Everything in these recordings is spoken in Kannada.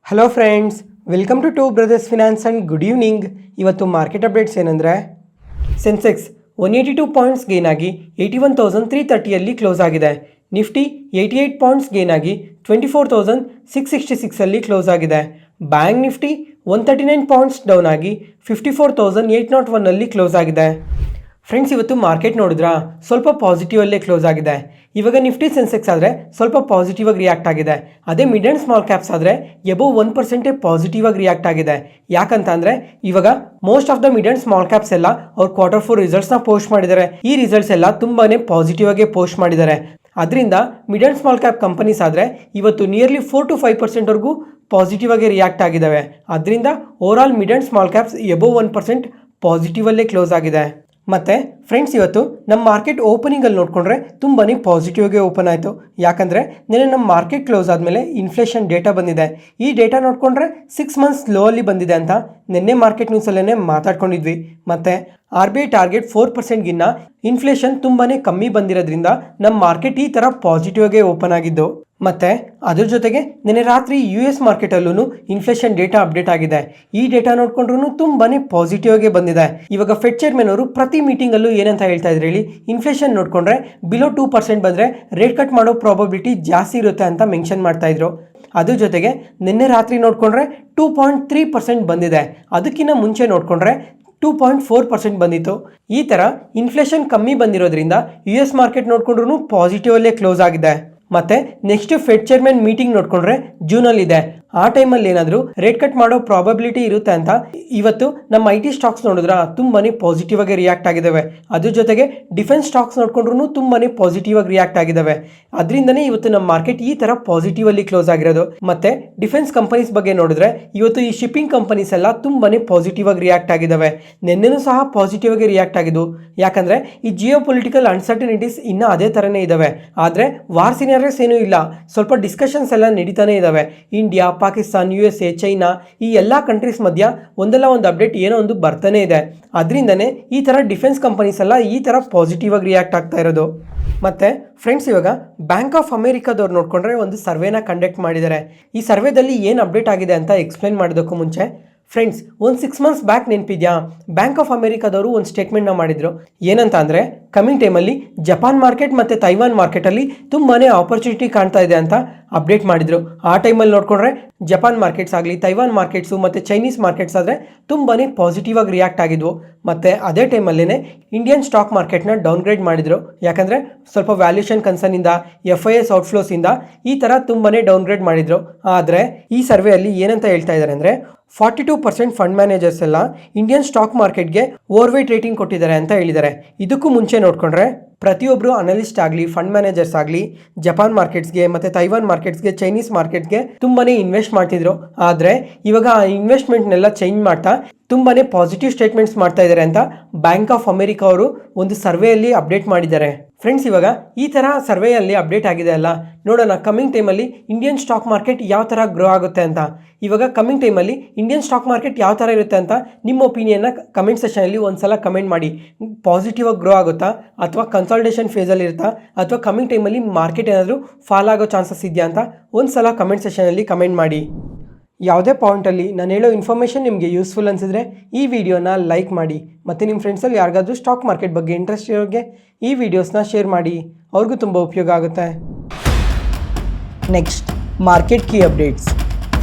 Hello friends, welcome to brothers finance and good evening. ಇವತ್ತು ಮಾರ್ಕೆಟ್ ಅಪ್ಡೇಟ್ಸ್ ಏನಂದರೆ, ಸೆನ್ಸೆಕ್ಸ್ 182 ಪಾಯಿಂಟ್ಸ್ ಗೇನ್ ಆಗಿ 81,330 ಕ್ಲೋಸ್ ಆಗಿದೆ. ನಿಫ್ಟಿ 88 ಪಾಯಿಂಟ್ಸ್ ಗೇನ್ ಆಗಿ 24,666 ಕ್ಲೋಸ್ ಆಗಿದೆ. ಬ್ಯಾಂಕ್ ನಿಫ್ಟಿ 139 ಪಾಯಿಂಟ್ಸ್ ಡೌನ್ ಆಗಿ 54,801 ಕ್ಲೋಸ್ ಆಗಿದೆ. ಫ್ರೆಂಡ್ಸ್, ಇವತ್ತು ಮಾರ್ಕೆಟ್ ನೋಡಿದ್ರಾ, ಸ್ವಲ್ಪ ಪಾಸಿಟಿವ್ ಅಲ್ಲೇ ಕ್ಲೋಸ್ ಆಗಿದೆ. ಇವಾಗ ನಿಫ್ಟಿ ಸೆನ್ಸೆಕ್ಸ್ ಆದರೆ ಸ್ವಲ್ಪ ಪಾಸಿಟಿವ್ ಆಗಿ ರಿಯಾಕ್ಟ್ ಆಗಿದೆ. ಅದೇ ಮಿಡ್ ಆ್ಯಂಡ್ ಸ್ಮಾಲ್ ಕ್ಯಾಪ್ಸ್ ಆದರೆ ಎಬೋ 1% ಪಾಸಿಟಿವ್ ಆಗಿ ರಿಯಾಕ್ಟ್ ಆಗಿದೆ. ಯಾಕಂತ ಅಂದರೆ ಇವಾಗ most of the mid and small caps ಎಲ್ಲ ಅವ್ರ Q4 ರಿಸಲ್ಟ್ಸ್ನ ಪೋಸ್ಟ್ ಮಾಡಿದ್ದಾರೆ. ಈ ರಿಸಲ್ಟ್ಸ್ ಎಲ್ಲ ತುಂಬಾ ಪಾಸಿಟಿವ್ ಆಗಿ ಪೋಸ್ಟ್ ಮಾಡಿದ್ದಾರೆ. ಅದರಿಂದ mid and small cap companies ಆದರೆ ಇವತ್ತು ನಿಯರ್ಲಿ 4 to 5% ಪಾಸಿಟಿವ್ ಆಗಿ ರಿಯಾಕ್ಟ್ ಆಗಿದ್ದಾವೆ. ಅದರಿಂದ over all mid and small caps above 1% positive ಅಲ್ಲೇ ಕ್ಲೋಸ್ ಆಗಿದೆ. ಮತ್ತು ಫ್ರೆಂಡ್ಸ್, ಇವತ್ತು ನಮ್ಮ ಮಾರ್ಕೆಟ್ ಓಪನಿಂಗಲ್ಲಿ ನೋಡಿಕೊಂಡ್ರೆ ತುಂಬಾ ಪಾಸಿಟಿವ್ ಆಗಿ ಓಪನ್ ಆಯಿತು. ಯಾಕಂದರೆ ನಿನ್ನೆ ನಮ್ಮ ಮಾರ್ಕೆಟ್ ಕ್ಲೋಸ್ ಆದಮೇಲೆ ಇನ್ಫ್ಲೇಷನ್ ಡೇಟಾ ಬಂದಿದೆ. ಈ ಡೇಟಾ ನೋಡಿಕೊಂಡ್ರೆ 6 ಮಂತ್ಸ್ ಲೋ ಅಲ್ಲಿ ಬಂದಿದೆ ಅಂತ ನಿನ್ನೆ ಮಾರ್ಕೆಟ್ ನ್ಯೂಸಲ್ಲೇ ಮಾತಾಡ್ಕೊಂಡಿದ್ವಿ. ಮತ್ತು RBI ಟಾರ್ಗೆಟ್ 4%ಗಿನ್ನ ಇನ್ಫ್ಲೇಷನ್ ತುಂಬಾ ಕಮ್ಮಿ ಬಂದಿರೋದ್ರಿಂದ ನಮ್ಮ ಮಾರ್ಕೆಟ್ ಈ ಥರ ಪಾಸಿಟಿವ್ ಆಗಿ ಓಪನ್ ಆಗಿದ್ದು. ಮತ್ತು ಅದ್ರ ಜೊತೆಗೆ ನಿನ್ನೆ ರಾತ್ರಿ US ಮಾರ್ಕೆಟಲ್ಲೂ ಇನ್ಫ್ಲೇಷನ್ ಡೇಟಾ ಅಪ್ಡೇಟ್ ಆಗಿದೆ. ಈ ಡೇಟಾ ನೋಡ್ಕೊಂಡ್ರೂ ತುಂಬಾ ಪಾಸಿಟಿವ್ ಆಗಿ ಬಂದಿದೆ. ಇವಾಗ ಫೆಡ್ ಚೇರ್ಮನ್ ಅವರು ಪ್ರತಿ ಮೀಟಿಂಗಲ್ಲೂ ಏನಂತ ಹೇಳ್ತಾ ಇದ್ರು ಹೇಳಿ, ಇನ್ಫ್ಲೇಷನ್ ನೋಡಿಕೊಂಡ್ರೆ ಬಿಲೋ 2% ಬಂದರೆ ರೇಟ್ ಕಟ್ ಮಾಡೋ ಪ್ರಾಬಬಿಲಿಟಿ ಜಾಸ್ತಿ ಇರುತ್ತೆ ಅಂತ ಮೆನ್ಷನ್ ಮಾಡ್ತಾ ಇದ್ರು. ಅದ್ರ ಜೊತೆಗೆ ನಿನ್ನೆ ರಾತ್ರಿ ನೋಡಿಕೊಂಡ್ರೆ 2.3% ಬಂದಿದೆ. ಅದಕ್ಕಿಂತ ಮುಂಚೆ ನೋಡಿಕೊಂಡ್ರೆ 2.4% ಬಂದಿತ್ತು. ಈ ಥರ ಇನ್ಫ್ಲೇಷನ್ ಕಮ್ಮಿ ಬಂದಿರೋದ್ರಿಂದ US ಮಾರ್ಕೆಟ್ ನೋಡ್ಕೊಂಡ್ರೂ ಪಾಸಿಟಿವ್ ಅಲ್ಲೇ ಕ್ಲೋಸ್ ಆಗಿದೆ. ಮತ್ತು ನೆಕ್ಸ್ಟ್ ಫೆಡ್ ಚೇರ್ಮನ್ ಮೀಟಿಂಗ್ ನೋಡಿಕೊಂಡ್ರೆ ಜೂನಲ್ಲಿದೆ. ಆ ಟೈಮಲ್ಲಿ ಏನಾದರೂ ರೇಟ್ ಕಟ್ ಮಾಡೋ ಪ್ರಾಬಬಿಲಿಟಿ ಇರುತ್ತೆ ಅಂತ ಇವತ್ತು ನಮ್ಮ IT ಸ್ಟಾಕ್ಸ್ ನೋಡಿದ್ರೆ ತುಂಬಾ ಪಾಸಿಟಿವ್ ಆಗಿ ರಿಯಾಕ್ಟ್ ಆಗಿದ್ದಾವೆ. ಅದ್ರ ಜೊತೆಗೆ ಡಿಫೆನ್ಸ್ ಸ್ಟಾಕ್ಸ್ ನೋಡ್ಕೊಂಡ್ರೂ ತುಂಬಾ ಪಾಸಿಟಿವ್ ಆಗಿ ರಿಯಾಕ್ಟ್ ಆಗಿದ್ದಾವೆ. ಅದರಿಂದನೇ ಇವತ್ತು ನಮ್ಮ ಮಾರ್ಕೆಟ್ ಈ ಥರ ಪಾಸಿಟಿವ್ ಅಲ್ಲಿ ಕ್ಲೋಸ್ ಆಗಿರೋದು. ಮತ್ತು ಡಿಫೆನ್ಸ್ ಕಂಪನೀಸ್ ಬಗ್ಗೆ ನೋಡಿದ್ರೆ ಇವತ್ತು ಈ ಶಿಪ್ಪಿಂಗ್ ಕಂಪನೀಸ್ ಎಲ್ಲ ತುಂಬಾ ಪಾಸಿಟಿವ್ ಆಗಿ ರಿಯಾಕ್ಟ್ ಆಗಿದ್ದಾವೆ. ನಿನ್ನೆನೂ ಸಹ ಪಾಸಿಟಿವ್ ಆಗಿ ರಿಯಾಕ್ಟ್ ಆಗಿದ್ದು. ಯಾಕಂದರೆ ಈ ಜಿಯೋ ಪೊಲಿಟಿಕಲ್ ಅನ್ಸರ್ಟನಿಟೀಸ್ ಇನ್ನೂ ಅದೇ ಥರನೇ ಇದ್ದಾವೆ. ಆದರೆ ವಾರ್ ಸಿನಾರಿಯೋಸ್ ಏನೂ ಇಲ್ಲ, ಸ್ವಲ್ಪ ಡಿಸ್ಕಷನ್ಸ್ ಎಲ್ಲ ನಡೀತಾನೆ ಇದ್ದಾವೆ. ಇಂಡಿಯಾ, ಪಾಕಿಸ್ತಾನ್, USA, ಚೈನಾ ಈ ಎಲ್ಲ ಕಂಟ್ರೀಸ್ ಮಧ್ಯ ಒಂದಲ್ಲ ಒಂದು ಅಪ್ಡೇಟ್ ಏನೋ ಒಂದು ಬರ್ತಾನೆ ಇದೆ. ಅದರಿಂದನೇ ಈ ಥರ ಡಿಫೆನ್ಸ್ ಕಂಪನೀಸ್ ಎಲ್ಲ ಈ ಥರ ಪಾಸಿಟಿವ್ ಆಗಿ ರಿಯಾಕ್ಟ್ ಆಗ್ತಾ ಇರೋದು. ಮತ್ತು ಫ್ರೆಂಡ್ಸ್, ಇವಾಗ ಬ್ಯಾಂಕ್ ಆಫ್ ಅಮೇರಿಕಾದವ್ರು ನೋಡಿಕೊಂಡ್ರೆ ಒಂದು ಸರ್ವೆನ ಕಂಡಕ್ಟ್ ಮಾಡಿದ್ದಾರೆ. ಈ ಸರ್ವೆದಲ್ಲಿ ಏನು ಅಪ್ಡೇಟ್ ಆಗಿದೆ ಅಂತ ಎಕ್ಸ್ಪ್ಲೈನ್ ಮಾಡೋದಕ್ಕೂ ಮುಂಚೆ ಫ್ರೆಂಡ್ಸ್, ಒಂದು 6 ಮಂತ್ಸ್ ಬ್ಯಾಕ್ ನೆನಪಿದ್ಯಾ, ಬ್ಯಾಂಕ್ ಆಫ್ ಅಮೇರಿಕಾದವರು ಒಂದು ಸ್ಟೇಟ್ಮೆಂಟ್ನ ಮಾಡಿದರು. ಏನಂತ ಅಂದರೆ, ಕಮಿಂಗ್ ಟೈಮಲ್ಲಿ ಜಪಾನ್ ಮಾರ್ಕೆಟ್ ಮತ್ತು ತೈವಾನ್ ಮಾರ್ಕೆಟಲ್ಲಿ ತುಂಬಾ ಆಪರ್ಚುನಿಟಿ ಕಾಣ್ತಾ ಇದೆ ಅಂತ ಅಪ್ಡೇಟ್ ಮಾಡಿದರು. ಆ ಟೈಮಲ್ಲಿ ನೋಡಿಕೊಂಡ್ರೆ ಜಪಾನ್ ಮಾರ್ಕೆಟ್ಸ್ ಆಗಲಿ, ತೈವಾನ್ ಮಾರ್ಕೆಟ್ಸು ಮತ್ತು ಚೈನೀಸ್ ಮಾರ್ಕೆಟ್ಸ್ ಆದರೆ ತುಂಬಾ ಪಾಸಿಟಿವ್ ಆಗಿ ರಿಯಾಕ್ಟ್ ಆಗಿದ್ವು. ಮತ್ತು ಅದೇ ಟೈಮಲ್ಲೇ ಇಂಡಿಯನ್ ಸ್ಟಾಕ್ ಮಾರ್ಕೆಟ್ನ ಡೌನ್ಗ್ರೇಡ್ ಮಾಡಿದರು. ಯಾಕಂದರೆ ಸ್ವಲ್ಪ ವ್ಯಾಲ್ಯೂಷನ್ ಕನ್ಸರ್ನಿಂದ, FIS ಔಟ್ಫ್ಲೋಸಿಂದ ಈ ಥರ ತುಂಬಾ ಡೌನ್ಗ್ರೇಡ್ ಮಾಡಿದರು. ಆದರೆ ಈ ಸರ್ವೆಯಲ್ಲಿ ಏನಂತ ಹೇಳ್ತಾ ಇದ್ದಾರೆ ಅಂದರೆ, 42% ಫಂಡ್ ಮ್ಯಾನೇಜರ್ಸ್ ಎಲ್ಲ ಇಂಡಿಯನ್ ಸ್ಟಾಕ್ ಮಾರ್ಕೆಟ್ಗೆ ಓವರ್ವೇಟ್ ರೇಟಿಂಗ್ ಕೊಟ್ಟಿದ್ದಾರೆ ಅಂತ ಹೇಳಿದ್ದಾರೆ. ಇದಕ್ಕೂ ಮುಂಚೆ ನೋಡಿಕೊಂಡ್ರೆ ಪ್ರತಿಯೊಬ್ಬರು ಅನಲಿಸ್ಟ್ ಆಗಲಿ, ಫಂಡ್ ಮ್ಯಾನೇಜರ್ಸ್ ಆಗಲಿ ಜಪಾನ್ ಮಾರ್ಕೆಟ್ಸ್ಗೆ ಮತ್ತು ತೈವಾನ್ ಮಾರ್ಕೆಟ್ಸ್ಗೆ, ಚೈನೀಸ್ ಮಾರ್ಕೆಟ್ಸ್ಗೆ ತುಂಬಾ ಇನ್ವೆಸ್ಟ್ ಮಾಡ್ತಿದ್ರು. ಆದರೆ ಇವಾಗ ಆ ಇನ್ವೆಸ್ಟ್ಮೆಂಟ್ನೆಲ್ಲ ಚೇಂಜ್ ಮಾಡ್ತಾ ತುಂಬಾ ಪಾಸಿಟಿವ್ ಸ್ಟೇಟ್ಮೆಂಟ್ಸ್ ಮಾಡ್ತಾ ಇದ್ದಾರೆ ಅಂತ ಬ್ಯಾಂಕ್ ಆಫ್ ಅಮೇರಿಕಾ ಅವರು ಒಂದು ಸರ್ವೆಯಲ್ಲಿ ಅಪ್ಡೇಟ್ ಮಾಡಿದ್ದಾರೆ. ಫ್ರೆಂಡ್ಸ್, ಇವಾಗ ಈ ಥರ ಸರ್ವೆಯಲ್ಲಿ ಅಪ್ಡೇಟ್ ಆಗಿದೆ ಅಲ್ಲ, ನೋಡೋಣ ಕಮಿಂಗ್ ಟೈಮಲ್ಲಿ ಇಂಡಿಯನ್ ಸ್ಟಾಕ್ ಮಾರ್ಕೆಟ್ ಯಾವ ಥರ ಗ್ರೋ ಆಗುತ್ತೆ ಅಂತ. ಇವಾಗ ಕಮಿಂಗ್ ಟೈಮಲ್ಲಿ ಇಂಡಿಯನ್ ಸ್ಟಾಕ್ ಮಾರ್ಕೆಟ್ ಯಾವ ಥರ ಇರುತ್ತೆ ಅಂತ ನಿಮ್ಮ ಒಪಿನಿಯನ್ನ ಕಮೆಂಟ್ ಸೆಷನಲ್ಲಿ ಒಂದು ಸಲ ಕಮೆಂಟ್ ಮಾಡಿ. ಪಾಸಿಟಿವ್ ಆಗಿ ಗ್ರೋ ಆಗುತ್ತಾ, ಅಥವಾ ಕನ್ಸಾಲ್ಟೇಷನ್ ಫೇಸಲ್ಲಿ ಇರುತ್ತಾ, ಅಥವಾ ಕಮಿಂಗ್ ಟೈಮಲ್ಲಿ ಮಾರ್ಕೆಟ್ ಏನಾದರೂ ಫಾಲ್ ಆಗೋ ಚಾನ್ಸಸ್ ಇದೆಯಾ ಅಂತ ಒಂದು ಸಲ ಕಮೆಂಟ್ ಸೆಷನಲ್ಲಿ ಕಮೆಂಟ್ ಮಾಡಿ. ಯಾವುದೇ ಪಾಯಿಂಟಲ್ಲಿ ನಾನು ಹೇಳೋ ಇನ್ಫಾರ್ಮೇಷನ್ ನಿಮಗೆ ಯೂಸ್ಫುಲ್ ಅನಿಸಿದ್ರೆ ಈ ವಿಡಿಯೋನ ಲೈಕ್ ಮಾಡಿ. ಮತ್ತು ನಿಮ್ಮ ಫ್ರೆಂಡ್ಸಲ್ಲಿ ಯಾರಿಗಾದ್ರೂ ಸ್ಟಾಕ್ ಮಾರ್ಕೆಟ್ ಬಗ್ಗೆ ಇಂಟ್ರೆಸ್ಟ್ ಇರೋರಿಗೆ ಈ ವಿಡಿಯೋಸ್ನ ಶೇರ್ ಮಾಡಿ, ಅವ್ರಿಗೂ ತುಂಬ ಉಪಯೋಗ ಆಗುತ್ತೆ. Next market key updates.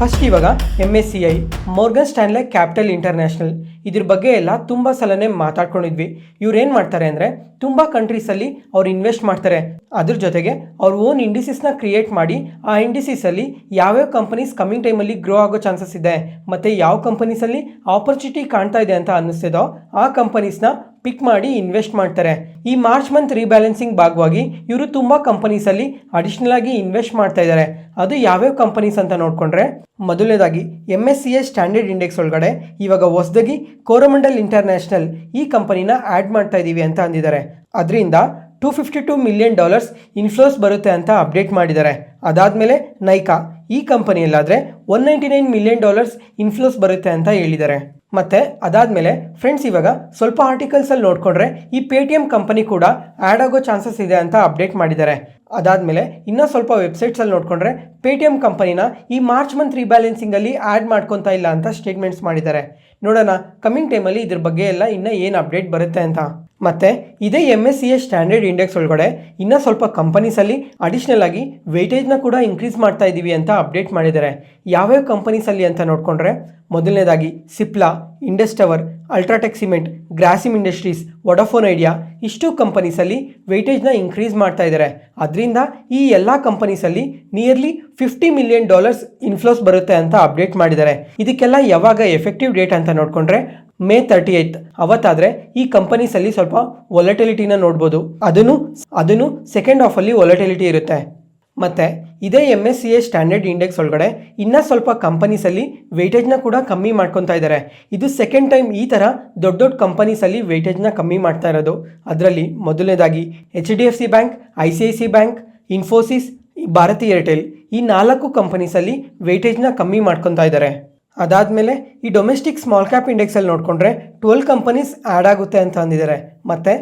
First ಇವಾಗ MSCI, ಮೋರ್ಗನ್ ಸ್ಟ್ಯಾನ್ಲೆ ಕ್ಯಾಪಿಟಲ್ ಇಂಟರ್ನ್ಯಾಷನಲ್ ಇದ್ರ ಬಗ್ಗೆ ಎಲ್ಲ ತುಂಬ ಸಲನೇ ಮಾತಾಡ್ಕೊಂಡಿದ್ವಿ. ಇವ್ರು ಏನು ಮಾಡ್ತಾರೆ ಅಂದರೆ, ತುಂಬ ಕಂಟ್ರೀಸಲ್ಲಿ ಅವ್ರು ಇನ್ವೆಸ್ಟ್ ಮಾಡ್ತಾರೆ. ಅದ್ರ ಜೊತೆಗೆ ಅವ್ರ ಓನ್ ಇಂಡಿಸಿಸ್ನ ಕ್ರಿಯೇಟ್ ಮಾಡಿ ಆ ಇಂಡಿಸಿಸಲ್ಲಿ ಯಾವ್ಯಾವ ಕಂಪನೀಸ್ ಕಮಿಂಗ್ ಟೈಮಲ್ಲಿ ಗ್ರೋ ಆಗೋ ಚಾನ್ಸಸ್ ಇದೆ ಮತ್ತು ಯಾವ ಕಂಪನೀಸಲ್ಲಿ ಆಪರ್ಚುನಿಟಿ ಕಾಣ್ತಾ ಇದೆ ಅಂತ ಅನ್ನಿಸ್ತಿದೋ ಆ ಕಂಪನೀಸ್ನ ಪಿಕ್ ಮಾಡಿ ಇನ್ವೆಸ್ಟ್ ಮಾಡ್ತಾರೆ. ಈ ಮಾರ್ಚ್ ಮಂತ್ ರೀಬ್ಯಾಲೆನ್ಸಿಂಗ್ ಭಾಗವಾಗಿ ಇವರು ತುಂಬ ಕಂಪನೀಸಲ್ಲಿ ಅಡಿಷ್ನಲ್ ಆಗಿ ಇನ್ವೆಸ್ಟ್ ಮಾಡ್ತಾ ಇದ್ದಾರೆ. ಅದು ಯಾವ್ಯಾವ ಕಂಪನೀಸ್ ಅಂತ ನೋಡಿಕೊಂಡ್ರೆ, ಮೊದಲನೇದಾಗಿ MSCI ಸ್ಟ್ಯಾಂಡರ್ಡ್ ಇಂಡೆಕ್ಸ್ ಒಳಗಡೆ ಇವಾಗ ಹೊಸದಾಗಿ ಕೋರಮಂಡಲ್ ಇಂಟರ್ನ್ಯಾಷನಲ್ ಈ ಕಂಪನಿನ ಆ್ಯಡ್ ಮಾಡ್ತಾ ಇದ್ದೀವಿ ಅಂತ ಅಂದಿದ್ದಾರೆ. ಅದರಿಂದ $252 ಮಿಲಿಯನ್ ಇನ್ಫ್ಲೋಸ್ ಬರುತ್ತೆ ಅಂತ ಅಪ್ಡೇಟ್ ಮಾಡಿದ್ದಾರೆ. ಅದಾದಮೇಲೆ ನೈಕಾ ಈ ಕಂಪನಿಯಲ್ಲಾದರೆ $199 ಮಿಲಿಯನ್ ಇನ್ಫ್ಲೋಸ್ ಬರುತ್ತೆ ಅಂತ ಹೇಳಿದ್ದಾರೆ. ಮತ್ತೆ ಅದಾದ್ಮೇಲೆ ಫ್ರೆಂಡ್ಸ್ ಇವಾಗ ಸ್ವಲ್ಪ ಆರ್ಟಿಕಲ್ಸ್ ಅಲ್ಲಿ ನೋಡ್ಕೊಂಡ್ರೆ ಈ ಪೇಟಿಎಂ ಕಂಪನಿ ಕೂಡ ಆ್ಯಡ್ ಆಗೋ ಚಾನ್ಸಸ್ ಇದೆ ಅಂತ ಅಪ್ಡೇಟ್ ಮಾಡಿದ್ದಾರೆ. ಅದಾದ್ಮೇಲೆ ಇನ್ನೂ ಸ್ವಲ್ಪ ವೆಬ್ಸೈಟ್ಸ್ ಅಲ್ಲಿ ನೋಡ್ಕೊಂಡ್ರೆ ಪೇಟಿಎಂ ಕಂಪನಿನ ಈ ಮಾರ್ಚ್ ಮಂತ್ ರೀಬ್ಯಾಲೆನ್ಸಿಂಗ್ ಅಲ್ಲಿ ಆ್ಯಡ್ ಮಾಡ್ಕೊತಾ ಇಲ್ಲ ಅಂತ ಸ್ಟೇಟ್ಮೆಂಟ್ಸ್ ಮಾಡಿದ್ದಾರೆ. ನೋಡೋಣ ಕಮಿಂಗ್ ಟೈಮಲ್ಲಿ ಇದ್ರ ಬಗ್ಗೆ ಎಲ್ಲ ಇನ್ನೂ ಏನು ಅಪ್ಡೇಟ್ ಬರುತ್ತೆ ಅಂತ. ಮತ್ತೆ ಇದೇ MSCI ಸ್ಟ್ಯಾಂಡರ್ಡ್ ಇಂಡೆಕ್ಸ್ ಒಳಗಡೆ ಇನ್ನೂ ಸ್ವಲ್ಪ ಕಂಪನೀಸಲ್ಲಿ ಅಡಿಷ್ನಲ್ ಆಗಿ ವೆಯ್ಟೇಜ್ನ ಕೂಡ ಇನ್ಕ್ರೀಸ್ ಮಾಡ್ತಾ ಇದ್ದೀವಿ ಅಂತ ಅಪ್ಡೇಟ್ ಮಾಡಿದ್ದಾರೆ. ಯಾವ್ಯಾವ ಕಂಪನೀಸಲ್ಲಿ ಅಂತ ನೋಡಿಕೊಂಡ್ರೆ ಮೊದಲನೇದಾಗಿ Cipla, Indus tower, UltraTech cement, Grasim industries, Vodafone idea ಇಷ್ಟು ಕಂಪನೀಸಲ್ಲಿ ವೆಯ್ಟೇಜ್ನ ಇನ್ಕ್ರೀಸ್ ಮಾಡ್ತಾ ಇದ್ದಾರೆ. ಅದರಿಂದ ಈ ಎಲ್ಲ ಕಂಪನೀಸಲ್ಲಿ ನಿಯರ್ಲಿ $50 ಮಿಲಿಯನ್ ಇನ್ಫ್ಲೋಸ್ ಬರುತ್ತೆ ಅಂತ ಅಪ್ಡೇಟ್ ಮಾಡಿದ್ದಾರೆ. ಇದಕ್ಕೆಲ್ಲ ಯಾವಾಗ ಎಫೆಕ್ಟಿವ್ ಡೇಟ್ ಅಂತ ನೋಡಿಕೊಂಡ್ರೆ May 38 ಅವತ್ತಾದರೆ ಈ ಕಂಪನೀಸಲ್ಲಿ ಸ್ವಲ್ಪ ವೊಲಟಿಲಿಟಿನ ನೋಡ್ಬೋದು. ಅದನ್ನು ಸೆಕೆಂಡ್ ಹಾಫಲ್ಲಿ ವೊಲಟಿಲಿಟಿ ಇರುತ್ತೆ. ಮತ್ತು ಇದೇ MSCI ಸ್ಟ್ಯಾಂಡರ್ಡ್ ಇಂಡೆಕ್ಸ್ ಒಳಗಡೆ ಇನ್ನೂ ಸ್ವಲ್ಪ ಕಂಪನೀಸಲ್ಲಿ ವೆಯ್ಟೇಜ್ನ ಕೂಡ ಕಮ್ಮಿ ಮಾಡ್ಕೊತಾ ಇದ್ದಾರೆ. ಇದು ಸೆಕೆಂಡ್ ಟೈಮ್ ಈ ಥರ ದೊಡ್ಡ ದೊಡ್ಡ ಕಂಪನೀಸಲ್ಲಿ ವೆಯ್ಟೇಜ್ನ ಕಮ್ಮಿ ಮಾಡ್ತಾ ಇರೋದು. ಅದರಲ್ಲಿ ಮೊದಲನೇದಾಗಿ HDFC bank, ICICI bank, Infosys, Bharti Airtel ಈ 4 ಕಂಪನೀಸಲ್ಲಿ ವೆಯ್ಟೇಜ್ನ ಕಮ್ಮಿ ಮಾಡ್ಕೊತಾ ಇದ್ದಾರೆ. ಅದಾದಮೇಲೆ ಈ ಡೊಮೆಸ್ಟಿಕ್ ಸ್ಮಾಲ್ ಕ್ಯಾಪ್ ಇಂಡೆಕ್ಸಲ್ಲಿ ನೋಡಿಕೊಂಡ್ರೆ 12 ಕಂಪನೀಸ್ ಆ್ಯಡ್ ಆಗುತ್ತೆ ಅಂತ ಅಂದಿದ್ದಾರೆ. ಮತ್ತು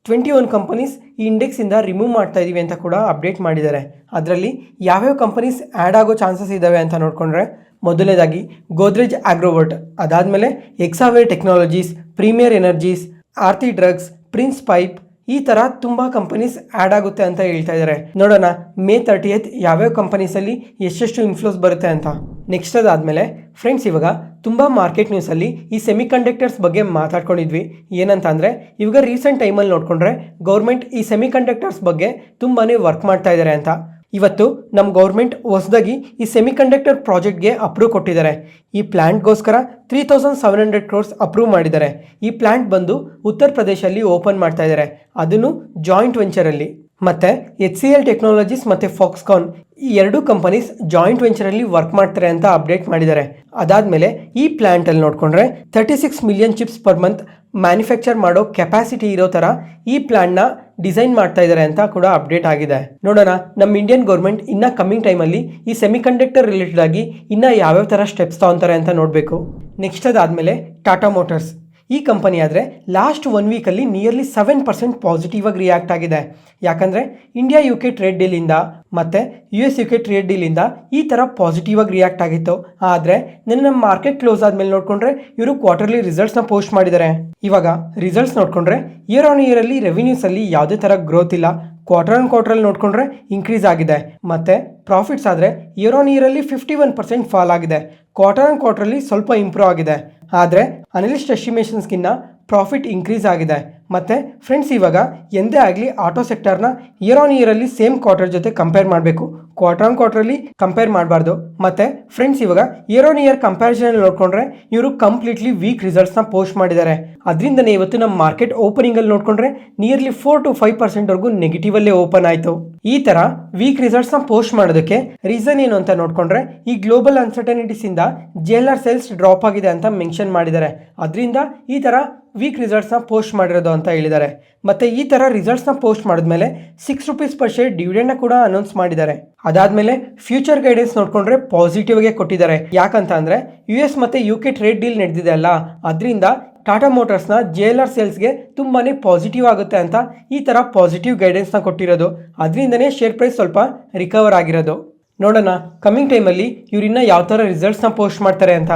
21 ಕಂಪನೀಸ್ ಈ ಇಂಡೆಕ್ಸಿಂದ ರಿಮೂವ್ ಮಾಡ್ತಾ ಇದ್ದೀವಿ ಅಂತ ಕೂಡ ಅಪ್ಡೇಟ್ ಮಾಡಿದ್ದಾರೆ. ಅದರಲ್ಲಿ ಯಾವ್ಯಾವ ಕಂಪನೀಸ್ ಆ್ಯಡ್ ಆಗೋ ಚಾನ್ಸಸ್ ಇದ್ದಾವೆ ಅಂತ ನೋಡಿಕೊಂಡ್ರೆ ಮೊದಲನೇದಾಗಿ ಗೋದ್ರೇಜ್ ಆಗ್ರೋವರ್ಟ್, ಅದಾದಮೇಲೆ ಎಕ್ಸಾವೇರ್ ಟೆಕ್ನಾಲಜೀಸ್, ಪ್ರೀಮಿಯರ್ ಎನರ್ಜೀಸ್, ಆರ್ತಿ ಡ್ರಗ್ಸ್, ಪ್ರಿನ್ಸ್ ಪೈಪ್ ಈ ಥರ ತುಂಬ ಕಂಪನೀಸ್ ಆ್ಯಡ್ ಆಗುತ್ತೆ ಅಂತ ಹೇಳ್ತಾ ಇದ್ದಾರೆ. ನೋಡೋಣ May 30 ಯಾವ್ಯಾವ ಕಂಪನೀಸಲ್ಲಿ ಎಷ್ಟೆಷ್ಟು ಇನ್ಫ್ಲೋಸ್ ಬರುತ್ತೆ ಅಂತ. ನೆಕ್ಸ್ಟ್ ಅದಾದಮೇಲೆ ಫ್ರೆಂಡ್ಸ್ ಇವಾಗ ತುಂಬ ಮಾರ್ಕೆಟ್ ನ್ಯೂಸಲ್ಲಿ ಈ ಸೆಮಿಕಂಡಕ್ಟರ್ಸ್ ಬಗ್ಗೆ ಮಾತಾಡ್ಕೊಂಡಿದ್ವಿ. ಏನಂತ ಅಂದರೆ ಇವಾಗ ರೀಸೆಂಟ್ ಟೈಮಲ್ಲಿ ನೋಡಿಕೊಂಡ್ರೆ ಗೌರ್ಮೆಂಟ್ ಈ ಸೆಮಿಕಂಡಕ್ಟರ್ಸ್ ಬಗ್ಗೆ ತುಂಬಾ ವರ್ಕ್ ಮಾಡ್ತಾ ಇದ್ದಾರೆ ಅಂತ. ಇವತ್ತು ನಮ್ಮ ಗೌರ್ಮೆಂಟ್ ಹೊಸದಾಗಿ ಈ ಸೆಮಿಕಂಡಕ್ಟರ್ ಪ್ರಾಜೆಕ್ಟ್ಗೆ ಅಪ್ರೂವ್ ಕೊಟ್ಟಿದ್ದಾರೆ. ಈ ಪ್ಲ್ಯಾಂಟ್ಗೋಸ್ಕರ 3700 crores ಅಪ್ರೂವ್ ಮಾಡಿದ್ದಾರೆ. ಈ ಪ್ಲ್ಯಾಂಟ್ ಬಂದು ಉತ್ತರ ಪ್ರದೇಶಲ್ಲಿ ಓಪನ್ ಮಾಡ್ತಾ ಇದ್ದಾರೆ, ಅದನ್ನು ಜಾಯಿಂಟ್ ವೆಂಚರಲ್ಲಿ. ಮತ್ತು HCL ಟೆಕ್ನಾಲಜೀಸ್ ಮತ್ತು ಫಾಕ್ಸ್ಕಾನ್ ಈ 2 ಕಂಪನೀಸ್ ಜಾಯಿಂಟ್ ವೆಂಚರಲ್ಲಿ ವರ್ಕ್ ಮಾಡ್ತಾರೆ ಅಂತ ಅಪ್ಡೇಟ್ ಮಾಡಿದ್ದಾರೆ. ಅದಾದಮೇಲೆ ಈ ಪ್ಲ್ಯಾಂಟಲ್ಲಿ ನೋಡಿಕೊಂಡ್ರೆ 36 million chips per month manufacture ಮಾಡೋ ಕೆಪಾಸಿಟಿ ಇರೋ ಥರ ಈ ಪ್ಲ್ಯಾಂಟ್ನ ಡಿಸೈನ್ ಮಾಡ್ತಾ ಇದ್ದಾರೆ ಅಂತ ಕೂಡ ಅಪ್ಡೇಟ್ ಆಗಿದೆ. ನೋಡೋಣ ನಮ್ಮ ಇಂಡಿಯನ್ ಗೌರ್ಮೆಂಟ್ ಇನ್ನು ಕಮ್ಮಿಂಗ್ ಟೈಮಲ್ಲಿ ಈ ಸೆಮಿಕಂಡಕ್ಟರ್ ರಿಲೇಟೆಡ್ ಆಗಿ ಇನ್ನು ಯಾವ್ಯಾವ ಥರ ಸ್ಟೆಪ್ಸ್ ತಗೊತಾರೆ ಅಂತ ನೋಡಬೇಕು. ನೆಕ್ಸ್ಟ್ ಅದಾದಮೇಲೆ ಟಾಟಾ ಮೋಟರ್ಸ್ ಈ ಕಂಪನಿ ಆದರೆ ಲಾಸ್ಟ್ 1 ವೀಕಲ್ಲಿ ನಿಯರ್ಲಿ 7% ಪಾಸಿಟಿವ್ ಆಗಿ ರಿಯಾಕ್ಟ್ ಆಗಿದೆ. ಯಾಕಂದರೆ ಇಂಡಿಯಾ UK ಟ್ರೇಡ್ ಡೀಲಿಂದ ಮತ್ತು US UK ಟ್ರೇಡ್ ಡೀಲಿಂದ ಈ ಥರ ಪಾಸಿಟಿವ್ ಆಗಿ ರಿಯಾಕ್ಟ್ ಆಗಿತ್ತು. ಆದರೆ ನಮ್ಮ ಮಾರ್ಕೆಟ್ ಕ್ಲೋಸ್ ಆದಮೇಲೆ ನೋಡಿಕೊಂಡ್ರೆ ಇವರು ಕ್ವಾರ್ಟರ್ಲಿ ರಿಸಲ್ಟ್ಸ್ನ ಪೋಸ್ಟ್ ಮಾಡಿದ್ದಾರೆ. ಇವಾಗ ರಿಸಲ್ಟ್ಸ್ ನೋಡಿಕೊಂಡ್ರೆ ಇಯರ್ ಆನ್ ಇಯರಲ್ಲಿ ರೆವಿನ್ಯೂಸಲ್ಲಿ ಯಾವುದೇ ಥರ ಗ್ರೋತ್ ಇಲ್ಲ. ಕ್ವಾರ್ಟರಲ್ಲಿ ನೋಡಿಕೊಂಡ್ರೆ ಇನ್ಕ್ರೀಸ್ ಆಗಿದೆ. ಮತ್ತು ಪ್ರಾಫಿಟ್ಸ್ ಆದರೆ ಇಯರ್ ಆನ್ ಇಯರಲ್ಲಿ 51% ಫಾಲ್ ಆಗಿದೆ. ಕ್ವಾರ್ಟರಲ್ಲಿ ಸ್ವಲ್ಪ ಇಂಪ್ರೂವ್ ಆಗಿದೆ. ಆದರೆ ಅನಲಿಸ್ಟ್ ಎಸ್ಟಿಮೇಷನ್ಸ್ಗಿನ್ನ ಪ್ರಾಫಿಟ್ ಇನ್ಕ್ರೀಸ್ ಆಗಿದೆ. ಮತ್ತು ಫ್ರೆಂಡ್ಸ್ ಇವಾಗ ಎಂದೇ ಆಗಲಿ ಆಟೋ ಸೆಕ್ಟರ್ನ ಇಯರ್ ಆನ್ ಇಯರಲ್ಲಿ ಸೇಮ್ ಕ್ವಾರ್ಟರ್ ಜೊತೆ ಕಂಪೇರ್ ಮಾಡಬೇಕು, ಕ್ವಾರ್ಟರಲ್ಲಿ ಕಂಪೇರ್ ಮಾಡಬಾರ್ದು. ಮತ್ತು ಫ್ರೆಂಡ್ಸ್ ಇವಾಗ ಇಯರ್ ಆನ್ ಇಯರ್ ಕಂಪ್ಯಾರಿಸನ್ ನೋಡಿಕೊಂಡ್ರೆ ಇವರು ಕಂಪ್ಲೀಟ್ಲಿ ವೀಕ್ ರಿಸಲ್ಟ್ಸ್ನ ಪೋಸ್ಟ್ ಮಾಡಿದ್ದಾರೆ. ಅದರಿಂದನೇ ಇವತ್ತು ನಮ್ಮ ಮಾರ್ಕೆಟ್ ಓಪನಿಂಗಲ್ಲಿ ನೋಡಿಕೊಂಡ್ರೆ ನಿಯರ್ಲಿ 4 to 5% ನೆಗೆಟಿವಲ್ಲೇ ಓಪನ್ ಆಯಿತು. ಈ ಥರ ವೀಕ್ ರಿಸಲ್ಟ್ಸ್ನ ಪೋಸ್ಟ್ ಮಾಡೋದಕ್ಕೆ ರೀಸನ್ ಏನು ಅಂತ ನೋಡಿಕೊಂಡ್ರೆ ಈ ಗ್ಲೋಬಲ್ ಅನ್ಸರ್ಟನಿಟೀಸಿಂದ JLR ಸೇಲ್ಸ್ ಡ್ರಾಪ್ ಆಗಿದೆ ಅಂತ ಮೆನ್ಷನ್ ಮಾಡಿದ್ದಾರೆ. ಅದರಿಂದ ಈ ಥರ ವೀಕ್ ರಿಸಲ್ಟ್ಸ್ನ ಪೋಸ್ಟ್ ಮಾಡಿರೋದು ಅಂತ ಹೇಳಿದ್ದಾರೆ. ಮತ್ತು ಈ ಥರ ರಿಸಲ್ಟ್ಸ್ನ ಪೋಸ್ಟ್ ಮಾಡಿದ್ಮೇಲೆ ₹6 per share ಡಿವಿಡೆಂಡ್ನ ಕೂಡ ಅನೌನ್ಸ್ ಮಾಡಿದ್ದಾರೆ. ಅದಾದಮೇಲೆ ಫ್ಯೂಚರ್ ಗೈಡೆನ್ಸ್ ನೋಡಿಕೊಂಡ್ರೆ ಪಾಸಿಟಿವ್ಗೆ ಕೊಟ್ಟಿದ್ದಾರೆ. ಯಾಕಂತ ಅಂದರೆ US ಮತ್ತು UK ಟ್ರೇಡ್ ಡೀಲ್ ನಡೆದಿದೆ ಅಲ್ಲ, ಅದರಿಂದ ಟಾಟಾ ಮೋಟರ್ಸ್ನ JLR ಸೇಲ್ಸ್ಗೆ ತುಂಬಾ ಪಾಸಿಟಿವ್ ಆಗುತ್ತೆ ಅಂತ ಈ ಥರ ಪಾಸಿಟಿವ್ ಗೈಡೆನ್ಸ್ನ ಕೊಟ್ಟಿರೋದು. ಅದರಿಂದನೇ ಶೇರ್ ಪ್ರೈಸ್ ಸ್ವಲ್ಪ ರಿಕವರ್ ಆಗಿರೋದು. ನೋಡೋಣ ಕಮಿಂಗ್ ಟೈಮಲ್ಲಿ ಇವರಿನ್ನ ಯಾವ ಥರ ರಿಸಲ್ಟ್ಸ್ನ ಪೋಸ್ಟ್ ಮಾಡ್ತಾರೆ ಅಂತ.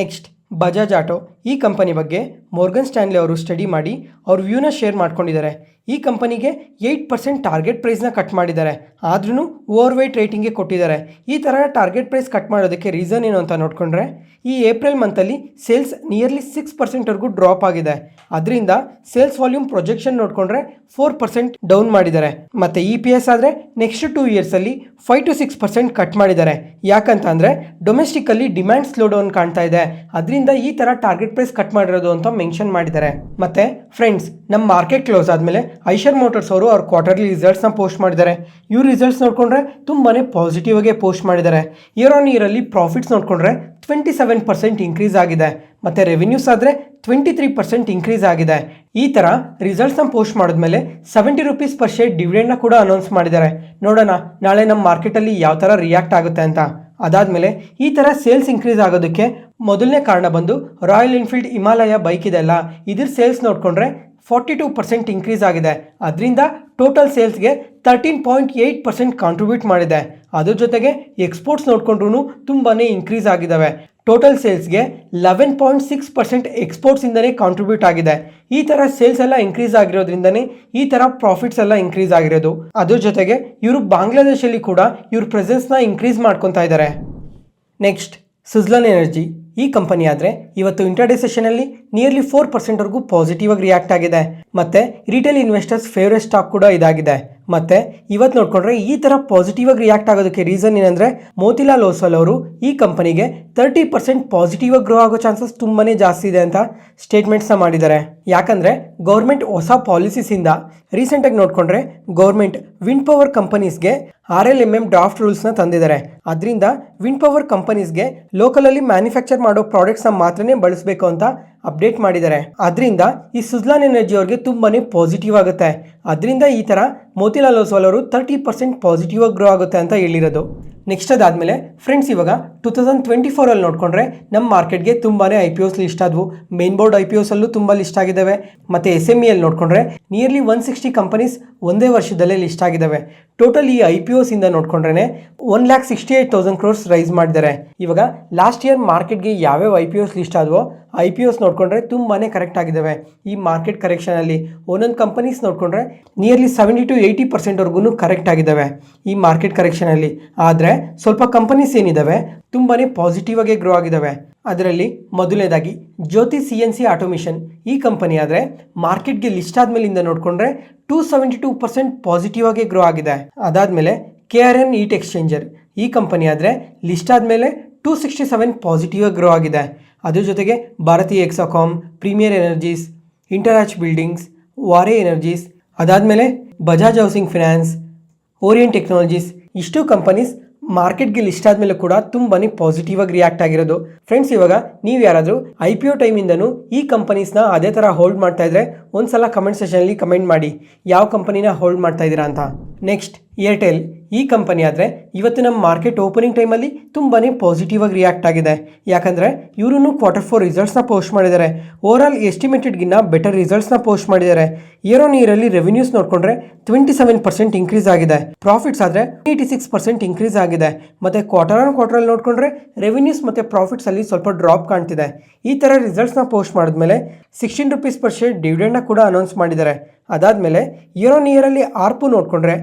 ನೆಕ್ಸ್ಟ್ ಬಜಾಜ್ ಆಟೋ ಈ ಕಂಪನಿ ಬಗ್ಗೆ ಮೋರ್ಗನ್ ಸ್ಟ್ಯಾನ್ಲಿ ಅವರು ಸ್ಟಡಿ ಮಾಡಿ ಅವ್ರ ವ್ಯೂನ ಶೇರ್ ಮಾಡ್ಕೊಂಡಿದ್ದಾರೆ. ಈ ಕಂಪನಿಗೆ 8% ಟಾರ್ಗೆಟ್ ಪ್ರೈಸ್ನ ಕಟ್ ಮಾಡಿದ್ದಾರೆ, ಆದ್ರೂ ಓವರ್ ವೇಟ್ ರೇಟಿಂಗ್ಗೆ ಕೊಟ್ಟಿದ್ದಾರೆ. ಈ ಥರ ಟಾರ್ಗೆಟ್ ಪ್ರೈಸ್ ಕಟ್ ಮಾಡೋದಕ್ಕೆ ರೀಸನ್ ಏನು ಅಂತ ನೋಡಿಕೊಂಡ್ರೆ ಈ ಏಪ್ರಿಲ್ ಮಂತಲ್ಲಿ ಸೇಲ್ಸ್ ನಿಯರ್ಲಿ 6% ಡ್ರಾಪ್ ಆಗಿದೆ. ಅದರಿಂದ ಸೇಲ್ಸ್ ವಾಲ್ಯೂಮ್ ಪ್ರೊಜೆಕ್ಷನ್ ನೋಡಿಕೊಂಡ್ರೆ 4% ಡೌನ್ ಮಾಡಿದ್ದಾರೆ. ಮತ್ತು EPS ಆದರೆ ನೆಕ್ಸ್ಟ್ 2 ಇಯರ್ಸಲ್ಲಿ 5 to 6% ಕಟ್ ಮಾಡಿದ್ದಾರೆ. ಯಾಕಂತ ಅಂದರೆ ಡೊಮೆಸ್ಟಿಕಲ್ಲಿ ಡಿಮ್ಯಾಂಡ್ ಸ್ಲೋ ಡೌನ್ ಕಾಣ್ತಾ ಇದೆ, ಅದರಿಂದ ಈ ಥರ ಟಾರ್ಗೆಟ್ ಪ್ರೈಸ್ ಕಟ್ ಮಾಡಿರೋದು ಅಂತ ಮೆನ್ಷನ್ ಮಾಡಿದ್ದಾರೆ. ಮತ್ತು ಫ್ರೆಂಡ್ಸ್ ನಮ್ಮ ಮಾರ್ಕೆಟ್ ಕ್ಲೋಸ್ ಆದಮೇಲೆ ಐಷರ್ ಮೋಟರ್ಸ್ ಅವರು ಅವ್ರ ಕ್ವಾರ್ಟರ್ಲಿ ರಿಸಲ್ಟ್ಸ್ನ ಪೋಸ್ಟ್ ಮಾಡಿದ್ದಾರೆ. ಇವ್ರ ರಿಸಲ್ಟ್ಸ್ ನೋಡಿಕೊಂಡ್ರೆ ತುಂಬಾ ಪಾಸಿಟಿವ್ ಆಗಿ ಪೋಸ್ಟ್ ಮಾಡಿದ್ದಾರೆ. ಇಯರ್ ಆನ್ ಇಯರಲ್ಲಿ ಪ್ರಾಫಿಟ್ಸ್ ನೋಡಿಕೊಂಡ್ರೆ 27% ಇನ್ಕ್ರೀಸ್ ಆಗಿದೆ. ಮತ್ತು ರೆವಿನ್ಯೂಸ್ ಆದರೆ 23% ಇನ್ಕ್ರೀಸ್ ಆಗಿದೆ. ಈ ಥರ ರಿಸಲ್ಟ್ಸ್ನ ಪೋಸ್ಟ್ ಮಾಡಿದ್ಮೇಲೆ ₹70 per share ಡಿವಿಡೆಂಡ್ನ ಕೂಡ ಅನೌನ್ಸ್ ಮಾಡಿದ್ದಾರೆ. ನೋಡೋಣ ನಾಳೆ ನಮ್ಮ ಮಾರ್ಕೆಟಲ್ಲಿ ಯಾವ ಥರ ರಿಯಾಕ್ಟ್ ಆಗುತ್ತೆ ಅಂತ. ಅದಾದಮೇಲೆ ಈ ಥರ ಸೇಲ್ಸ್ ಇನ್ಕ್ರೀಸ್ ಆಗೋದಕ್ಕೆ ಮೊದಲನೇ ಕಾರಣ ಬಂದು ರಾಯಲ್ ಎನ್ಫೀಲ್ಡ್ ಹಿಮಾಲಯ ಬೈಕ್ ಇದೆಲ್ಲ ಇದ್ರ ಸೇಲ್ಸ್ ನೋಡಿಕೊಂಡ್ರೆ 42% ಇನ್ಕ್ರೀಸ್ ಆಗಿದೆ. ಅದರಿಂದ ಟೋಟಲ್ ಸೇಲ್ಸ್ಗೆ 13.8% ಕಾಂಟ್ರಿಬ್ಯೂಟ್ ಮಾಡಿದೆ. ಅದ್ರ ಜೊತೆಗೆ ಎಕ್ಸ್ಪೋರ್ಟ್ಸ್ ನೋಡ್ಕೊಂಡ್ರೂ ತುಂಬಾ ಇನ್ಕ್ರೀಸ್ ಆಗಿದ್ದಾವೆ. ಟೋಟಲ್ ಸೇಲ್ಸ್ಗೆ 11.6% ಎಕ್ಸ್ಪೋರ್ಟ್ಸಿಂದನೇ ಕಾಂಟ್ರಿಬ್ಯೂಟ್ ಆಗಿದೆ. ಈ ಥರ ಸೇಲ್ಸ್ ಎಲ್ಲ ಇನ್ಕ್ರೀಸ್ ಆಗಿರೋದ್ರಿಂದನೇ ಈ ಥರ ಪ್ರಾಫಿಟ್ಸ್ ಎಲ್ಲ ಇನ್ಕ್ರೀಸ್ ಆಗಿರೋದು. ಅದ್ರ ಜೊತೆಗೆ ಇವರು ಬಾಂಗ್ಲಾದೇಶಲ್ಲಿ ಕೂಡ ಇವ್ರ ಪ್ರೆಸೆನ್ಸ್ನ ಇನ್ಕ್ರೀಸ್ ಮಾಡ್ಕೊತಾ ಇದ್ದಾರೆ. Next Suzlon energy. ಈ ಕಂಪನಿ ಆದರೆ ಇವತ್ತು ಇಂಟರ್ಡೇ ಸೆಷನಲ್ಲಿ ನಿಯರ್ಲಿ 4%ವರೆಗೂ ಪಾಸಿಟಿವ್ ಆಗಿ ರಿಯಾಕ್ಟ್ ಆಗಿದೆ. ಮತ್ತು ರಿಟೇಲ್ ಇನ್ವೆಸ್ಟರ್ಸ್ ಫೇವರೇಟ್ ಸ್ಟಾಕ್ ಕೂಡ ಇದಾಗಿದೆ. ಮತ್ತು ಇವತ್ತು ನೋಡಿಕೊಂಡ್ರೆ ಈ ಥರ ಪಾಸಿಟಿವ್ ಆಗಿ ರಿಯಾಕ್ಟ್ ಆಗೋದಕ್ಕೆ ರೀಸನ್ ಏನಂದರೆ ಮೋತಿಲಾಲ್ ಓಸ್ವಾಲ್ ಅವರು ಈ ಕಂಪನಿಗೆ 30% ಪಾಸಿಟಿವ್ ಆಗಿ ಗ್ರೋ ಆಗೋ ಚಾನ್ಸಸ್ ತುಂಬಾ ಜಾಸ್ತಿ ಇದೆ ಅಂತ ಸ್ಟೇಟ್ಮೆಂಟ್ಸ್ನ ಮಾಡಿದ್ದಾರೆ. ಯಾಕಂದರೆ ಗೌರ್ಮೆಂಟ್ ಹೊಸ ಪಾಲಿಸೀಸಿಂದ ರೀಸೆಂಟಾಗಿ ನೋಡಿಕೊಂಡ್ರೆ ಗೌರ್ಮೆಂಟ್ ವಿಂಡ್ ಪವರ್ ಕಂಪನೀಸ್ಗೆ RLMM ಡ್ರಾಫ್ಟ್ ರೂಲ್ಸ್ನ ತಂದಿದ್ದಾರೆ. ಅದರಿಂದ ವಿಂಡ್ ಪವರ್ ಕಂಪನೀಸ್ಗೆ ಲೋಕಲಲ್ಲಿ ಮ್ಯಾನುಫ್ಯಾಕ್ಚರ್ ಮಾಡೋ ಪ್ರಾಡಕ್ಟ್ಸ್ನ ಮಾತ್ರನೇ ಬಳಸಬೇಕು ಅಂತ ಅಪ್ಡೇಟ್ ಮಾಡಿದ್ದಾರೆ. ಅದರಿಂದ ಈ ಸುಜ್ಲಾನ್ ಎನರ್ಜಿ ಅವ್ರಿಗೆ ತುಂಬಾ ಪಾಸಿಟಿವ್ ಆಗುತ್ತೆ. ಅದರಿಂದ ಈ ಥರ ಮೋತಿಲಾಲ್ ಓಸ್ವಾಲ್ ಅವರು 30% ಪಾಸಿಟಿವ್ ಆಗಿ ಗ್ರೋ ಆಗುತ್ತೆ ಅಂತ ಹೇಳಿರೋದು. ನೆಕ್ಸ್ಟ್ ಅದಾದಮೇಲೆ ಫ್ರೆಂಡ್ಸ್ ಇವಾಗ 2024 ನೋಡಿಕೊಂಡ್ರೆ ನಮ್ಮ ಮಾರ್ಕೆಟ್ಗೆ ತುಂಬಾ IPOs ಲಿಸ್ಟ್ ಆದವು. ಮೇನ್ ಬೋರ್ಡ್ IPOs ಅಲ್ಲೂ ತುಂಬ ಲಿಸ್ಟ್ ಆಗಿದ್ದಾವೆ. ಮತ್ತು SME ನೋಡಿಕೊಂಡ್ರೆ ನಿಯರ್ಲಿ 160 ಕಂಪನೀಸ್ ಒಂದೇ ವರ್ಷದಲ್ಲೇ ಲಿಸ್ಟ್ ಆಗಿದ್ದಾವೆ. ಟೋಟಲ್ ಈ IPOs ಇಂದ ನೋಡಿಕೊಂಡ್ರೆ 1,68,000 crores ರೈಸ್ ಮಾಡಿದ್ದಾರೆ. ಇವಾಗ ಲಾಸ್ಟ್ ಇಯರ್ ಮಾರ್ಕೆಟ್ಗೆ ಯಾವ್ಯಾವ IPOs ಲಿಸ್ಟ್ ಆದವೋ IPOs ನೋಡಿಕೊಂಡ್ರೆ ತುಂಬಾ ಕರೆಕ್ಟ್ ಆಗಿದ್ದಾವೆ. ಈ ಮಾರ್ಕೆಟ್ ಕರೆಕ್ಷನಲ್ಲಿ ಒಂದೊಂದು ಕಂಪನೀಸ್ ನೋಡಿಕೊಂಡ್ರೆ ನಿಯರ್ಲಿ 70 to 80% ಕರೆಕ್ಟ್ ಆಗಿದ್ದಾವೆ ಈ ಮಾರ್ಕೆಟ್ ಕರೆಕ್ಷನಲ್ಲಿ. ಆದರೆ ಸ್ವಲ್ಪ ಕಂಪನೀಸ್ ಏನಿದ್ದಾವೆ ತುಂಬಾ ಪಾಸಿಟಿವ್ ಆಗಿ ಗ್ರೋ ಆಗಿದ್ದಾವೆ. ಅದರಲ್ಲಿ ಮೊದಲನೇದಾಗಿ ಜ್ಯೋತಿ CNC ಆಟೋಮೇಷನ್. ಈ ಕಂಪನಿ ಆದರೆ ಮಾರ್ಕೆಟ್ಗೆ ಲಿಸ್ಟ್ ಆದಮೇಲಿಂದ ನೋಡಿಕೊಂಡ್ರೆ 272% ಪಾಸಿಟಿವ್ ಆಗಿ ಗ್ರೋ ಆಗಿದೆ. ಅದಾದಮೇಲೆ KRN ಈಟ್ ಎಕ್ಸ್ಚೇಂಜರ್. ಈ ಕಂಪನಿ ಆದರೆ ಲಿಸ್ಟ್ ಆದಮೇಲೆ 267 ಪಾಸಿಟಿವ್ ಆಗಿ ಗ್ರೋ ಆಗಿದೆ. ಅದ್ರ ಜೊತೆಗೆ Bharti Exicom, Premier Energies, Interarch Buildings, Waaree Energies, ಅದಾದಮೇಲೆ Bajaj Housing Finance, Orient Technologies, ಇಷ್ಟು ಕಂಪನೀಸ್ ಮಾರ್ಕೆಟ್ಗೆ ಲಿಸ್ಟ್ ಆದಮೇಲೆ ಕೂಡ ತುಂಬಾ ಪಾಸಿಟಿವ್ ಆಗಿ ರಿಯಾಕ್ಟ್ ಆಗಿರೋದು. ಫ್ರೆಂಡ್ಸ್ ಇವಾಗ ನೀವು ಯಾರಾದರೂ IPO ಟೈಮಿಂದನೂ ಈ ಕಂಪನೀಸ್ನ ಅದೇ ಥರ ಹೋಲ್ಡ್ ಮಾಡ್ತಾ ಇದ್ರೆ ಒಂದ್ಸಲ ಕಮೆಂಟ್ ಸೆಷನಲ್ಲಿ ಕಮೆಂಟ್ ಮಾಡಿ ಯಾವ ಕಂಪನಿನ ಹೋಲ್ಡ್ ಮಾಡ್ತಾ ಇದ್ದೀರಾ ಅಂತ. Next Airtel. ಈ ಕಂಪನಿ ಆದರೆ ಇವತ್ತು ನಮ್ಮ ಮಾರ್ಕೆಟ್ ಓಪನಿಂಗ್ ಟೈಮಲ್ಲಿ ತುಂಬಾ ಪಾಸಿಟಿವ್ ಆಗಿ ರಿಯಾಕ್ಟ್ ಆಗಿದೆ. ಯಾಕಂದರೆ ಇವರು Q4 ರಿಸಲ್ಟ್ಸ್ನ ಪೋಸ್ಟ್ ಮಾಡಿದ್ದಾರೆ. ಓವರಾಲ್ ಎಸ್ಟಿಮೇಟೆಡ್ಗಿನ್ನ ಬೆಟರ್ ರಿಸಲ್ಟ್ಸ್ನ ಪೋಸ್ಟ್ ಮಾಡಿದ್ದಾರೆ. ಇಯರ್ ಆನ್ ಇಯರಲ್ಲಿ ರೆವಿನ್ಯೂಸ್ ನೋಡಿಕೊಂಡ್ರೆ 27% ಇನ್ಕ್ರೀಸ್ ಆಗಿದೆ. ಪ್ರಾಫಿಟ್ಸ್ ಆದರೆ 86% ಇನ್ಕ್ರೀಸ್ ಆಗಿದೆ. ಮತ್ತು ಕ್ವಾರ್ಟರಲ್ಲಿ ನೋಡಿಕೊಂಡ್ರೆ ರೆವಿನ್ಯೂಸ್ ಮತ್ತು ಪ್ರಾಫಿಟ್ಸಲ್ಲಿ ಸ್ವಲ್ಪ ಡ್ರಾಪ್ ಕಾಣ್ತಿದೆ. ಈ ಥರ ರಿಸಲ್ಟ್ಸ್ನ ಪೋಸ್ಟ್ ಮಾಡಿದ್ಮೇಲೆ 16 rupees per share ಡಿವಿಡೆಂಡ್ನ ಕೂಡ ಅನೌನ್ಸ್ ಮಾಡಿದ್ದಾರೆ. ಅದಾದಮೇಲೆ ಇಯರ್ ಆನ್ ಇಯರಲ್ಲಿ ಆರ್ಪು ನೋಡಿಕೊಂಡ್ರೆ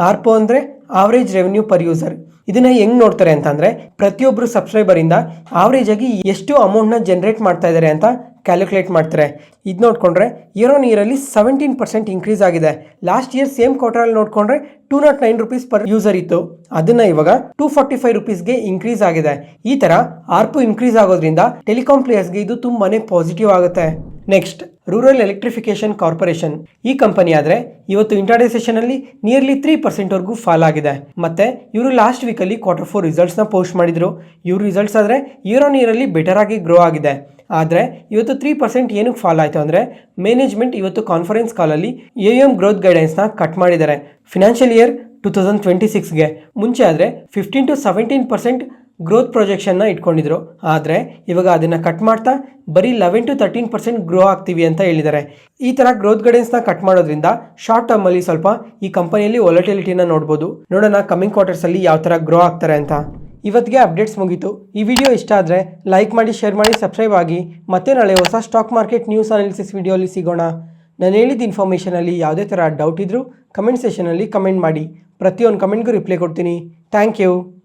ಆರ್ಪು ಅಂದರೆ ಆವ್ರೇಜ್ ರೆವೆನ್ಯೂ ಪರ್ ಯೂಸರ್. ಇದನ್ನು ಹೆಂಗೆ ನೋಡ್ತಾರೆ ಅಂತಂದರೆ ಪ್ರತಿಯೊಬ್ಬರು ಸಬ್ಸ್ಕ್ರೈಬರಿಂದ ಆವ್ರೇಜ್ ಆಗಿ ಎಷ್ಟು ಅಮೌಂಟ್ನ ಜನ್ರೇಟ್ ಮಾಡ್ತಾ ಇದ್ದಾರೆ ಅಂತ ಕ್ಯಾಲ್ಕುಲೇಟ್ ಮಾಡ್ತಾರೆ. ಇದು ನೋಡಿಕೊಂಡ್ರೆ ಇಯರ್ ಆನ್ ಇಯರಲ್ಲಿ 17% ಇನ್ಕ್ರೀಸ್ ಆಗಿದೆ. ಲಾಸ್ಟ್ ಇಯರ್ ಸೇಮ್ ಕ್ವಾರ್ಟರಲ್ಲಿ ನೋಡಿಕೊಂಡ್ರೆ 209 rupees ಪರ್ ಯೂಸರ್ ಇತ್ತು. ಅದನ್ನು ಇವಾಗ 245 rupeesಗೆ ಇನ್ಕ್ರೀಸ್ ಆಗಿದೆ. ಈ ಥರ ಆರ್ಪು ಇನ್ಕ್ರೀಸ್ ಆಗೋದ್ರಿಂದ ಟೆಲಿಕಾಂ ಪ್ಲೇಯರ್ಸ್ಗೆ ಇದು ತುಂಬಾ ಪಾಸಿಟಿವ್ ಆಗುತ್ತೆ. Next rural electrification corporation. ಈ ಕಂಪನಿ ಆದರೆ ಇವತ್ತು ಇಂಟರ್ಡೇ ಸೆಷನಲ್ಲಿ ನಿಯರ್ಲಿ 3%ವರೆಗೂ ಫಾಲ್ ಆಗಿದೆ. ಮತ್ತು ಇವರು ಲಾಸ್ಟ್ ವೀಕಲ್ಲಿ Q4 ರಿಸಲ್ಟ್ಸ್ನ ಪೋಸ್ಟ್ ಮಾಡಿದರು. ಇವ್ರ ರಿಸಲ್ಟ್ಸ್ ಆದರೆ ಇಯರ್ ಆನ್ ಇಯರಲ್ಲಿ ಬೆಟರ್ ಆಗಿ ಗ್ರೋ ಆಗಿದೆ. ಆದರೆ ಇವತ್ತು 3% ಏನಕ್ಕೆ ಫಾಲ್ ಆಯಿತು ಅಂದರೆ ಮ್ಯಾನೇಜ್ಮೆಂಟ್ ಇವತ್ತು ಕಾನ್ಫರೆನ್ಸ್ ಕಾಲಲ್ಲಿ AUM ಗ್ರೋತ್ ಗೈಡೆನ್ಸ್ನ ಕಟ್ ಮಾಡಿದ್ದಾರೆ. ಫಿನಾನ್ಷಿಯಲ್ ಇಯರ್ 2026ಗೆ ಮುಂಚೆ ಆದರೆ 15 to 17% ಗ್ರೋತ್ ಪ್ರೊಜೆಕ್ಷನ್ನ ಇಟ್ಕೊಂಡಿದ್ರು. ಆದರೆ ಇವಾಗ ಅದನ್ನು ಕಟ್ ಮಾಡ್ತಾ ಬರೀ 11 to 13% ಗ್ರೋ ಆಗ್ತೀವಿ ಅಂತ ಹೇಳಿದ್ದಾರೆ. ಈ ಥರ ಗ್ರೋತ್ ಗೈಡೆನ್ಸ್ನ ಕಟ್ ಮಾಡೋದ್ರಿಂದ ಶಾರ್ಟ್ ಟರ್ಮಲ್ಲಿ ಸ್ವಲ್ಪ ಈ ಕಂಪನಿಯಲ್ಲಿ ವಾಲಟಿಲಿಟಿನ ನೋಡ್ಬೋದು. ನೋಡೋಣ ಕಮಿಂಗ್ ಕ್ವಾರ್ಟರ್ಸಲ್ಲಿ ಯಾವ ಥರ ಗ್ರೋ ಆಗ್ತಾರೆ ಅಂತ. ಇವತ್ತಿಗೆ ಅಪ್ಡೇಟ್ಸ್ ಮುಗೀತು. ಈ ವಿಡಿಯೋ ಇಷ್ಟ ಆದರೆ ಲೈಕ್ ಮಾಡಿ, ಶೇರ್ ಮಾಡಿ, ಸಬ್ಸ್ಕ್ರೈಬ್ ಆಗಿ. ಮತ್ತೆ ನಾಳೆ ಹೊಸ ಸ್ಟಾಕ್ ಮಾರ್ಕೆಟ್ ನ್ಯೂಸ್ ಅನಾಲಿಸಿಸ್ ವಿಡಿಯೋಲಿ ಸಿಗೋಣ. ನಾನು ಹೇಳಿದ ಇನ್ಫಾರ್ಮೇಷನಲ್ಲಿ ಯಾವುದೇ ಥರ ಡೌಟ್ ಇದ್ದರೂ ಕಮೆಂಟ್ ಸೆಷನಲ್ಲಿ ಕಮೆಂಟ್ ಮಾಡಿ. ಪ್ರತಿಯೊಂದು ಕಮೆಂಟ್ಗೂ ರಿಪ್ಲೈ ಕೊಡ್ತೀನಿ. Thank you.